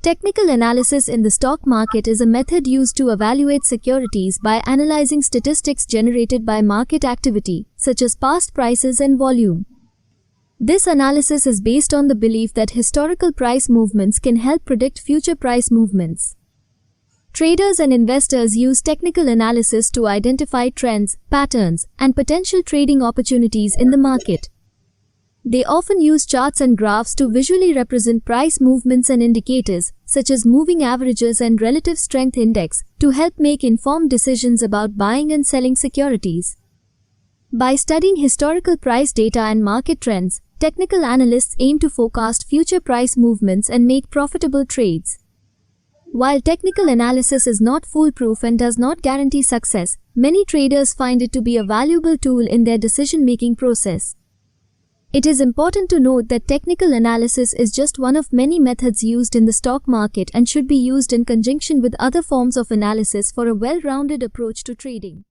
Technical analysis in the stock market is a method used to evaluate securities by analyzing statistics generated by market activity, such as past prices and volume. This analysis is based on the belief that historical price movements can help predict future price movements. Traders and investors use technical analysis to identify trends, patterns, and potential trading opportunities in the market. They often use charts and graphs to visually represent price movements and indicators, such as moving averages and relative strength index, to help make informed decisions about buying and selling securities. By studying historical price data and market trends, technical analysts aim to forecast future price movements and make profitable trades. While technical analysis is not foolproof and does not guarantee success, many traders find it to be a valuable tool in their decision-making process. It is important to note that technical analysis is just one of many methods used in the stock market and should be used in conjunction with other forms of analysis for a well-rounded approach to trading.